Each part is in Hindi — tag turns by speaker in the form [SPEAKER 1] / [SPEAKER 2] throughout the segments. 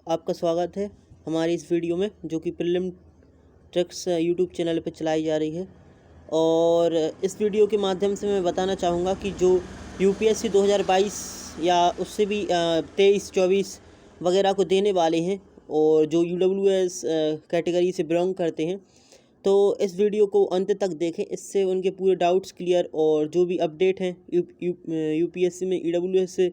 [SPEAKER 1] आपका स्वागत है हमारी इस वीडियो में, जो कि प्रीलिम ट्रिक्स यूट्यूब चैनल पर चलाई जा रही है। और इस वीडियो के माध्यम से मैं बताना चाहूँगा कि जो यूपीएससी 2022 या उससे भी 23-24 वगैरह को देने वाले हैं और जो यूडब्ल्यूएस कैटेगरी से बिलोंग करते हैं, तो इस वीडियो को अंत तक देखें। इससे उनके पूरे डाउट्स क्लियर और जो भी अपडेट हैं यूपीएससी में ईडब्ल्यूएस से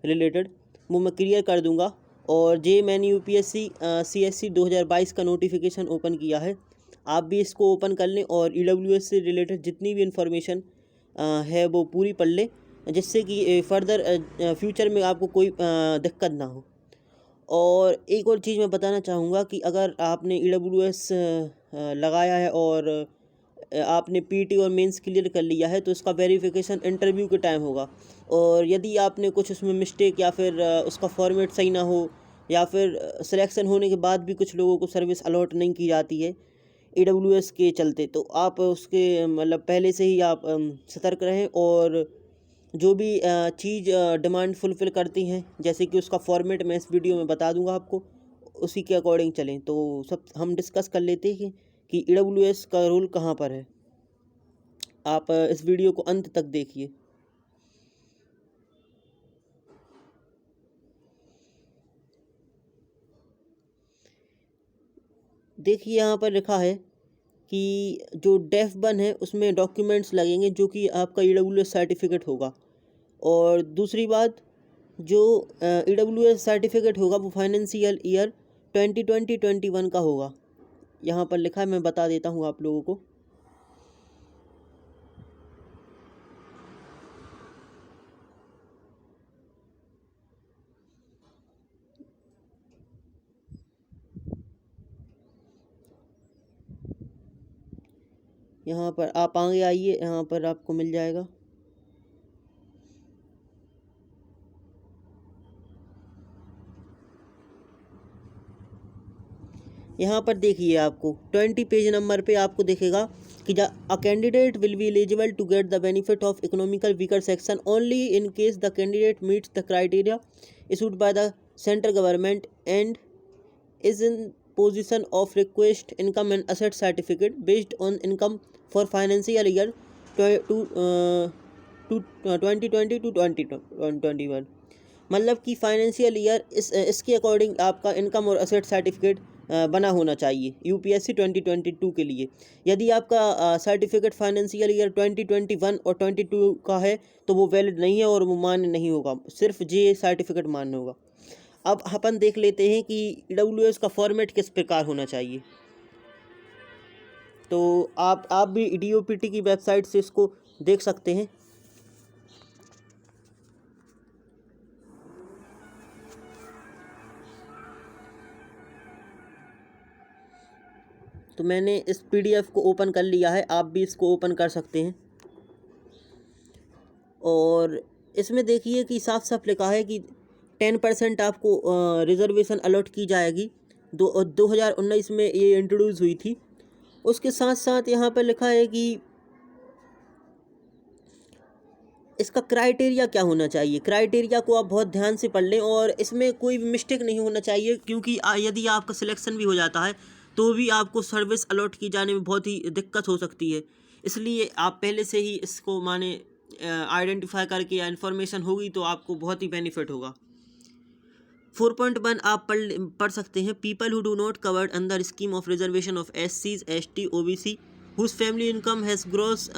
[SPEAKER 1] रिलेटेड वो मैं क्लियर कर दूंगा। और मैंने यूपीएससी सीएससी 2022 का नोटिफिकेशन ओपन किया है, आप भी इसको ओपन कर लें और ईडब्ल्यूएस से रिलेटेड जितनी भी इंफॉर्मेशन है वो पूरी पढ़ लें, जिससे कि फर्दर फ्यूचर में आपको कोई दिक्कत ना हो। और एक और चीज़ मैं बताना चाहूँगा कि अगर आपने ईडब्ल्यूएस लगाया है और आपने पीटी और मेंस क्लियर कर लिया है, तो इसका वेरिफिकेशन इंटरव्यू के टाइम होगा। और यदि आपने कुछ उसमें मिस्टेक या फिर उसका फॉर्मेट सही ना हो, या फिर सिलेक्शन होने के बाद भी कुछ लोगों को सर्विस अलॉट नहीं की जाती है ईडब्ल्यूएस के चलते, तो आप उसके मतलब पहले से ही आप सतर्क रहें। और जो भी चीज़ डिमांड फुलफ़िल करती हैं, जैसे कि उसका फॉर्मेट मैं इस वीडियो में बता दूंगा आपको, उसी के अकॉर्डिंग चलें। तो सब हम डिस्कस कर लेते हैं कि ईडब्ल्यूएस का रोल कहाँ पर है। आप इस वीडियो को अंत तक देखिए। देखिए यहाँ पर लिखा है कि जो डेफ 1 है उसमें डॉक्यूमेंट्स लगेंगे, जो कि आपका ईडब्ल्यूएस सर्टिफिकेट होगा। और दूसरी बात, जो ईडब्ल्यूएस सर्टिफिकेट होगा वो फाइनेंशियल ईयर 2020-21 का होगा। यहाँ पर लिखा है, मैं बता देता हूँ आप लोगों को। यहाँ पर आप आगे आइए, यहाँ पर आपको मिल जाएगा। यहाँ पर देखिए, आपको 20 पेज नंबर पे आपको दिखेगा कि a candidate will be eligible to get the benefit of economical weaker section only in case the candidate meets the criteria issued by the central government and is in position of request income and asset certificate based on income for financial year 2020 to 2021। मतलब कि फाइनेंशियल ईयर इसके अकॉर्डिंग आपका इनकम और असेट सर्टिफिकेट बना होना चाहिए यूपीएससी 2022 के लिए। यदि आपका सर्टिफिकेट फाइनेंशियल ईयर 2021 और 22 का है तो वो वैलिड नहीं है और वो मान्य नहीं होगा, सिर्फ जे सर्टिफिकेट मान्य होगा। अब अपन देख लेते हैं कि ईडब्ल्यूएस का फॉर्मेट किस प्रकार होना चाहिए। तो आप भी डीओपीटी की वेबसाइट से इसको देख सकते हैं। तो मैंने इस पीडीएफ को ओपन कर लिया है, आप भी इसको ओपन कर सकते हैं। और इसमें देखिए कि साफ साफ लिखा है कि 10% आपको रिजर्वेशन अलॉट की जाएगी। 2019 में ये इंट्रोड्यूस हुई थी। उसके साथ साथ यहाँ पर लिखा है कि इसका क्राइटेरिया क्या होना चाहिए। क्राइटेरिया को आप बहुत ध्यान से पढ़ लें और इसमें कोई भी मिस्टेक नहीं होना चाहिए, क्योंकि यदि आपका सिलेक्शन भी हो जाता है तो भी आपको सर्विस अलॉट की जाने में बहुत ही दिक्कत हो सकती है। इसलिए आप पहले से ही इसको माने आइडेंटिफाई करके या इन्फॉर्मेशन होगी तो आपको बहुत ही बेनिफिट होगा। 4.1 आप पढ़ सकते हैं। People who do not covered under scheme of reservation of SCs, ST, OBC whose family income has gross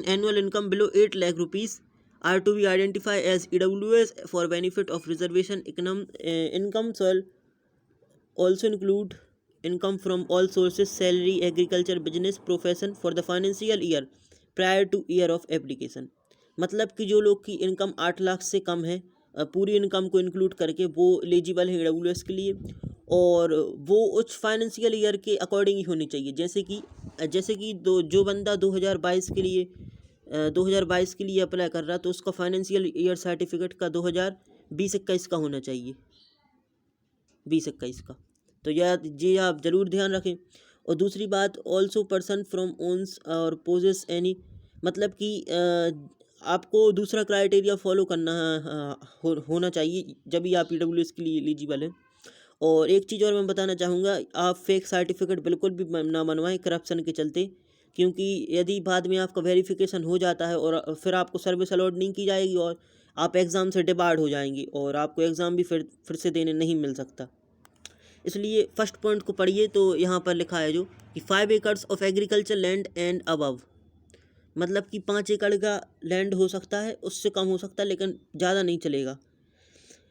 [SPEAKER 1] annual income below 8 lakh rupees are to be identified as EWS for benefit of reservation income shall also include income from all sources, salary, agriculture, business, profession for the financial year prior to year of application। मतलब कि जो लोग की इनकम 8 लाख से कम है, पूरी इनकम को इंक्लूड करके, वो एलिजिबल है ईडब्ल्यूएस के लिए। और वो उस फाइनेंशियल ईयर के अकॉर्डिंग ही होनी चाहिए। जैसे कि जो बंदा 2022 के लिए 2022 के लिए अप्लाई कर रहा, तो उसका फाइनेंशियल ईयर सर्टिफिकेट का 2020-21 का होना चाहिए, 20-21 का। तो ये आप ज़रूर ध्यान रखें। और दूसरी बात, ऑल्सो पर्सन फ्रॉम ओन्स और पोजेस एनी, मतलब कि आपको दूसरा क्राइटेरिया फॉलो करना होना चाहिए जब भी आप ईडब्ल्यूएस के लिए एलिजिबल हैं। और एक चीज़ और मैं बताना चाहूँगा, आप फेक सर्टिफिकेट बिल्कुल भी ना बनवाएं करप्शन के चलते, क्योंकि यदि बाद में आपका वेरिफिकेशन हो जाता है और फिर आपको सर्विस अलॉट नहीं की जाएगी और आप एग्ज़ाम से डिबार्ड हो जाएंगी और आपको एग्ज़ाम भी फिर से देने नहीं मिल सकता। इसलिए फर्स्ट पॉइंट को पढ़िए, तो यहाँ पर लिखा है जो कि 5 acres of agriculture land and above, मतलब कि 5 एकड़ का लैंड हो सकता है, उससे कम हो सकता है लेकिन ज़्यादा नहीं चलेगा।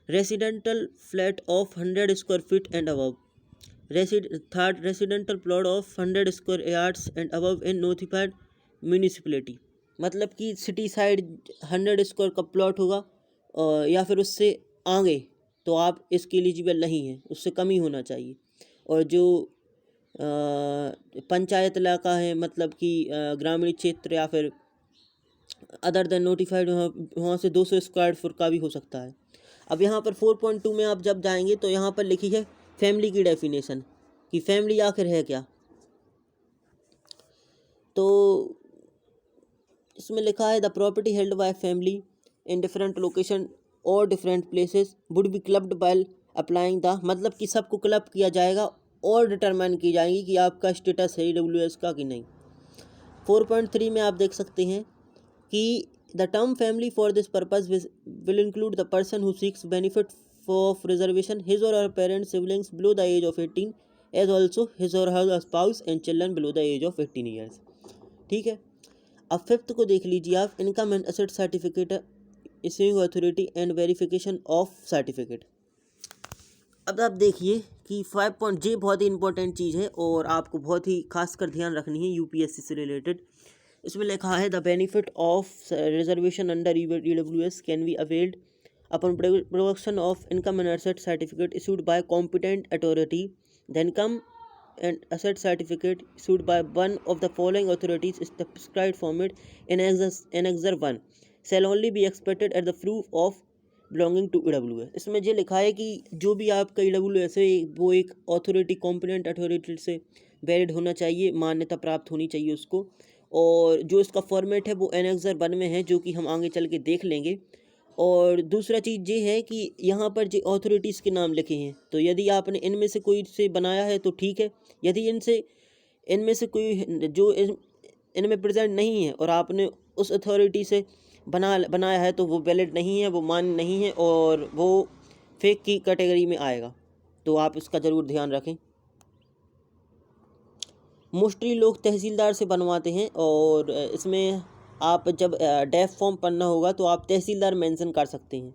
[SPEAKER 1] Residential flat of 100 square feet and above, third residential plot of 100 square yards and above in notified municipality, मतलब कि सिटी साइड 100 स्क्वायर का प्लॉट होगा या फिर उससे आगे, तो आप इसके एलिजिबल नहीं हैं, उससे कम ही होना चाहिए। और जो पंचायत इलाका है, मतलब कि ग्रामीण क्षेत्र या फिर अदर देन नोटिफाइड, वहाँ से 200 स्क्वायर फुट का भी हो सकता है। अब यहाँ पर 4.2 में आप जब जाएंगे तो यहाँ पर लिखी है फैमिली की डेफिनेशन, कि फैमिली आखिर है क्या। तो इसमें लिखा है the property held by family in different location और different places would be clubbed by applying the, मतलब कि सबको क्लब किया जाएगा और डिटरमाइन की जाएगी कि आपका स्टेटस है EWS का कि नहीं। 4.3 में आप देख सकते हैं कि the term family for this purpose will include the person who seeks benefit of reservation his और her parents siblings below the age of 18 age also his और her spouse and children below the age of 18 years. ठीक है। अब फिफ्थ को देख लीजिए आप, income and asset certificate issuing authority and verification of certificate. अब आप देखिए कि 5. बहुत ही इंपॉर्टेंट चीज़ है और आपको बहुत ही खासकर ध्यान रखनी है UPSC से रिलेटेड। इसमें लिखा है the benefit of reservation under EWS can be availed upon production of income and asset certificate issued by competent authority. The income and asset certificate issued by one of the following authorities is the prescribed format in Annexure 1 shall only be expected at the proof of belonging to EWS। इसमें ये लिखा है कि जो भी आपका EWS है वो एक अथॉरिटी, कॉम्पिटेंट अथॉरिटी से वैलिड होना चाहिए, मान्यता प्राप्त होनी चाहिए उसको, और जो इसका फॉर्मेट है वो Annexure 1 में है, जो कि हम आगे चल के देख लेंगे। और दूसरा चीज़ ये है कि यहाँ पर जो अथॉरिटीज़ के नाम लिखे हैं, तो यदि आपने इनमें से कोई से बनाया है तो ठीक है, यदि इनमें से कोई जो इनमें प्रेजेंट नहीं है और आपने उस अथॉरिटी से बनाया है तो वो वैलिड नहीं है, वो मान्य नहीं है और वो फेक की कैटेगरी में आएगा, तो आप इसका ज़रूर ध्यान रखें। मोस्टली लोग तहसीलदार से बनवाते हैं और इसमें आप जब डेफ फॉर्म पढ़ना होगा तो आप तहसीलदार मेंशन कर सकते हैं।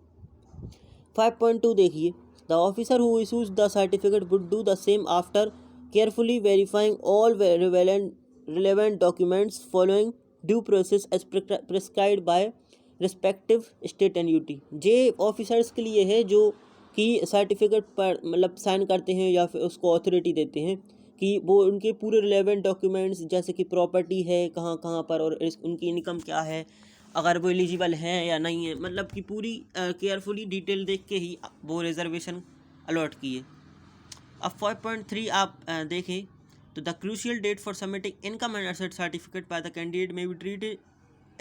[SPEAKER 1] 5.2 देखिए, the officer who issues the certificate would do the same after carefully verifying all relevant documents following due process as prescribed by respective state and UT. जे ऑफिसर्स के लिए है जो कि सर्टिफिकेट पर मतलब साइन करते हैं या फिर उसको अथॉरिटी देते हैं कि वो उनके पूरे रिलेवेंट डॉक्यूमेंट्स, जैसे कि प्रॉपर्टी है कहाँ कहाँ पर और उनकी इनकम क्या है, अगर वो एलिजिबल हैं या नहीं है, मतलब कि पूरी केयरफुली डिटेल देख के ही वो रिजर्वेशन अलॉट किए। अब 5.3 आप देखें तो the crucial date for submitting income and asset certificate by the candidate may be treated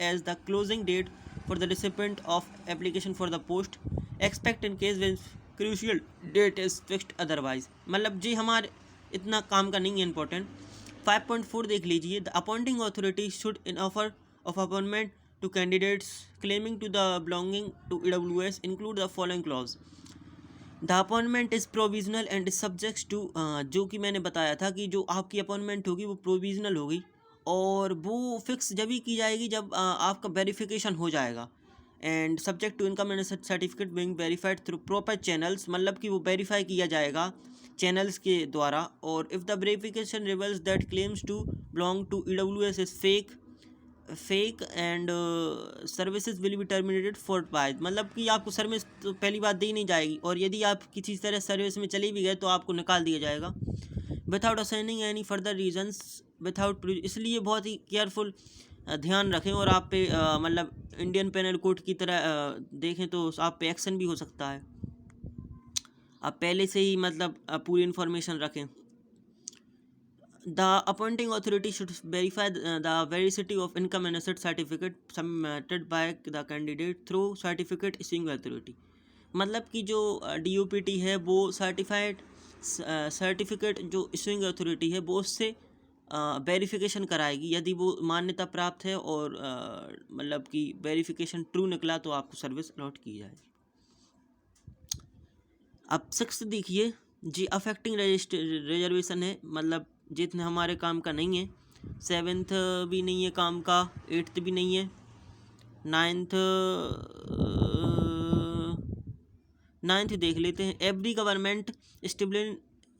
[SPEAKER 1] as the closing date for the recipient of application for the post expect in case when crucial date is fixed otherwise, मतलब जी हमारे इतना काम का नहीं है इंपॉर्टेंट। 5.4 देख लीजिए, the appointing authority should in offer of appointment to candidates claiming to the belonging to EWS include the following clause. The appointment is provisional and subject to, जो कि मैंने बताया था कि जो आपकी अपॉइंटमेंट होगी वो प्रोविजनल होगी और वो फिक्स जब ही की जाएगी जब आपका वेरिफिकेशन हो जाएगा। And subject to income and certificate being verified through proper channels, मतलब कि वो वेरीफाई किया जाएगा चैनल्स के द्वारा। और if the verification reveals that claims to belong to EWS is fake and services will be terminated for by, मतलब कि आपको सर्विस तो पहली बात दी नहीं जाएगी और यदि आप किसी तरह सर्विस में चले भी गए तो आपको निकाल दिया जाएगा without assigning any further reasons without. इसलिए बहुत ही केयरफुल ध्यान रखें और आप पे मतलब इंडियन पेनल कोड की तरह देखें तो आप पे एक्शन भी हो सकता है, आप पहले से ही मतलब पूरी इन्फॉर्मेशन रखें। The appointing authority should verify the veracity of income and asset certificate submitted by the candidate through certificate issuing authority, मतलब कि जो DOPT है वो सर्टिफाइड सर्टिफिकेट जो इशूइंग अथॉरिटी है वो उससे वेरिफिकेशन कराएगी। यदि वो मान्यता प्राप्त है और मतलब कि वेरिफिकेशन ट्रू निकला तो आपको सर्विस अलॉट की जाएगी। अब 6 देखिए जी, अफेक्टिंग रिजर्वेशन है, मतलब जितने हमारे काम का नहीं है। 7th भी नहीं है काम का, 8th भी नहीं है, 9th देख लेते हैं। Every government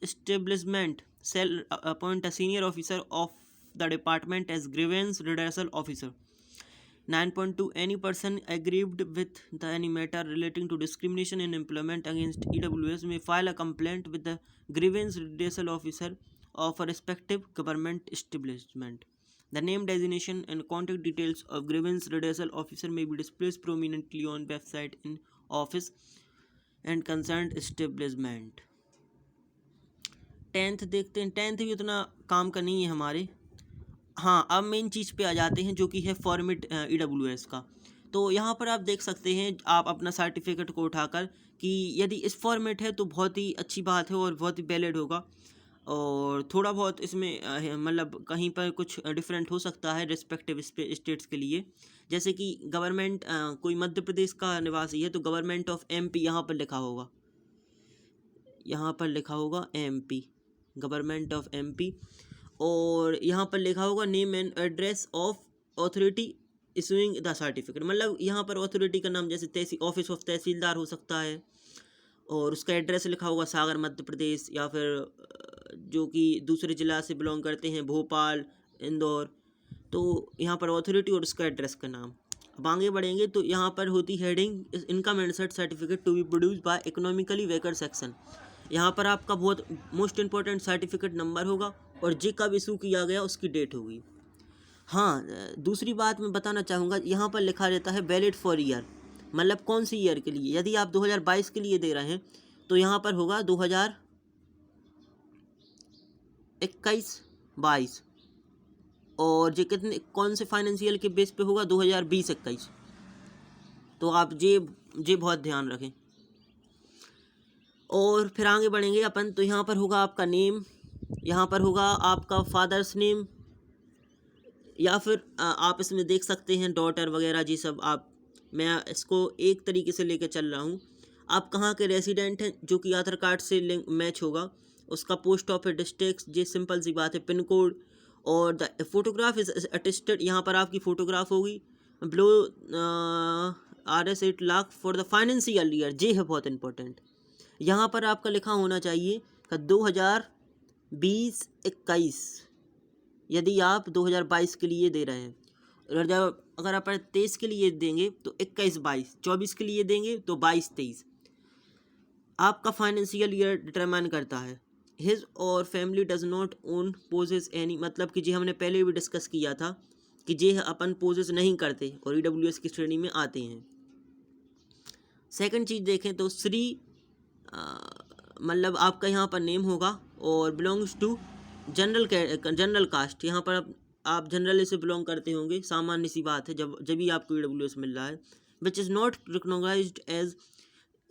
[SPEAKER 1] establishment shall appoint a senior officer of the department as grievance redressal officer. 9.2 Any person aggrieved with any matter relating to discrimination in employment against EWS may file a complaint with the grievance redressal officer of a respective government establishment. The name, designation and contact details of grievance redressal officer may be displayed prominently on website in office and concerned establishment. 10th देखते हैं। 10th भी उतना काम का नहीं है हमारे। हाँ, अब मेन चीज़ पे आ जाते हैं जो कि है फॉर्मेट EWS का। तो यहाँ पर आप देख सकते हैं, आप अपना सर्टिफिकेट को उठाकर कि यदि इस फॉर्मेट है तो बहुत ही अच्छी बात है और बहुत ही वैलिड होगा। और थोड़ा बहुत इसमें मतलब कहीं पर कुछ डिफरेंट हो सकता है रिस्पेक्टिव स्टेट्स के लिए। जैसे कि गवर्नमेंट कोई मध्य प्रदेश का निवासी है तो गवर्नमेंट ऑफ MP यहाँ पर लिखा होगा, यहाँ पर लिखा होगा MP, गवर्नमेंट ऑफ MP। और यहाँ पर लिखा होगा name and address of authority issuing the certificate, मतलब यहाँ पर अथॉरिटी का नाम जैसे ऑफिस ऑफ तहसीलदार हो सकता है, और उसका एड्रेस लिखा होगा सागर मध्य प्रदेश, या फिर जो कि दूसरे ज़िला से बिलोंग करते हैं भोपाल, इंदौर, तो यहाँ पर अथॉरिटी और उसका एड्रेस का नाम। अब आगे बढ़ेंगे तो यहाँ पर होती heading income and certificate to be produce by economically weaker section. यहाँ पर आपका बहुत मोस्ट इंपॉर्टेंट सर्टिफिकेट नंबर होगा और जे कब इशू किया गया उसकी डेट होगी। हाँ, दूसरी बात मैं बताना चाहूँगा, यहाँ पर लिखा रहता है वैलिड फॉर ईयर, मतलब कौन सी ईयर के लिए। यदि आप 2022 के लिए दे रहे हैं तो यहाँ पर होगा 2021-22, और जे कितने कौन से फाइनेंशियल के बेस पे होगा 2020-21। तो आप जे बहुत ध्यान रखें। और फिर आगे बढ़ेंगे अपन, तो यहाँ पर होगा आपका नेम, यहाँ पर होगा आपका फादर्स नेम, या फिर आप इसमें देख सकते हैं डॉटर वगैरह जी सब। आप मैं इसको एक तरीके से लेकर चल रहा हूँ। आप कहाँ के रेसिडेंट हैं जो कि आधार कार्ड से लिंक मैच होगा, उसका पोस्ट ऑफिस डिस्ट्रिक्ट, ये सिंपल सी बात है, पिन कोड, और द फोटोग्राफ इज अटेस्टेड, यहाँ पर आपकी फ़ोटोग्राफ होगी। Below RS 8 lakh for the financial year, ये है बहुत इंपॉर्टेंट। यहाँ पर आपका लिखा होना चाहिए कि 2020-21, यदि आप 2022 के लिए दे रहे हैं। और जब अगर आप 23 के लिए देंगे तो 21-22, 24 के लिए देंगे तो 22-23। आपका फाइनेंशियल ईयर डिटरमाइन करता है। हिज और family does not own possess any, मतलब कि जी हमने पहले भी डिस्कस किया था कि जे अपन पोजेस नहीं करते और EWS की श्रेणी में आते हैं। सेकंड चीज़ देखें तो श्री, मतलब आपका यहाँ पर नेम होगा, और बिलोंग्स टू जनरल कास्ट, यहाँ पर आप जनरल से बिलोंग करते होंगे, सामान्य सी बात है जब भी आपको EWS मिल रहा है। Which is not recognised as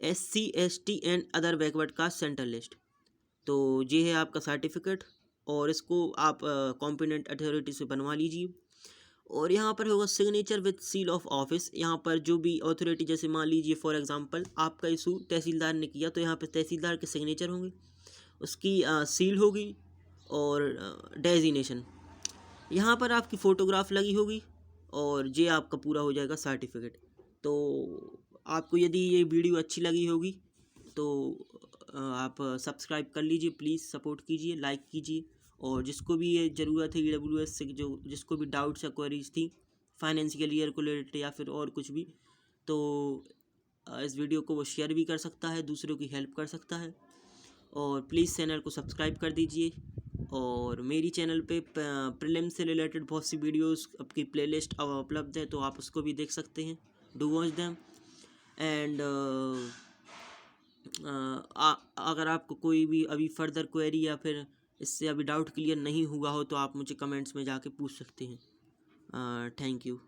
[SPEAKER 1] SC ST and other backward caste central list. तो ये है आपका सर्टिफिकेट, और इसको आप कॉम्पिटेंट अथॉरिटी से बनवा लीजिए। और यहाँ पर होगा signature with seal of office, यहाँ पर जो भी अथॉरिटी, जैसे मान लीजिए फॉर एग्जांपल आपका इशू तहसीलदार ने किया तो यहाँ पर तहसीलदार के सिग्नेचर होंगे, उसकी सील होगी और डेजिनेशन। यहाँ पर आपकी फ़ोटोग्राफ लगी होगी, और ये आपका पूरा हो जाएगा सर्टिफिकेट। तो आपको यदि ये वीडियो अच्छी लगी होगी तो आप सब्सक्राइब कर लीजिए, प्लीज़ सपोर्ट कीजिए, लाइक कीजिए। और जिसको भी ये ज़रूरत है EWS से, जिसको भी डाउट्स या क्वेरीज थी फाइनेंशियल ईयर को रिलेटेड या फिर और कुछ भी, तो इस वीडियो को वो शेयर भी कर सकता है, दूसरों की हेल्प कर सकता है। और प्लीज़ चैनल को सब्सक्राइब कर दीजिए। और मेरी चैनल पे प्रीलिम से रिलेटेड बहुत सी वीडियोस आपकी प्लेलिस्ट उपलब्ध है, तो आप उसको भी देख सकते हैं, डू वॉच देम। एंड अगर आपको कोई भी अभी फर्दर क्वेरी या फिर इससे अभी डाउट क्लियर नहीं हुआ हो तो आप मुझे कमेंट्स में जाके पूछ सकते हैं। Thank you.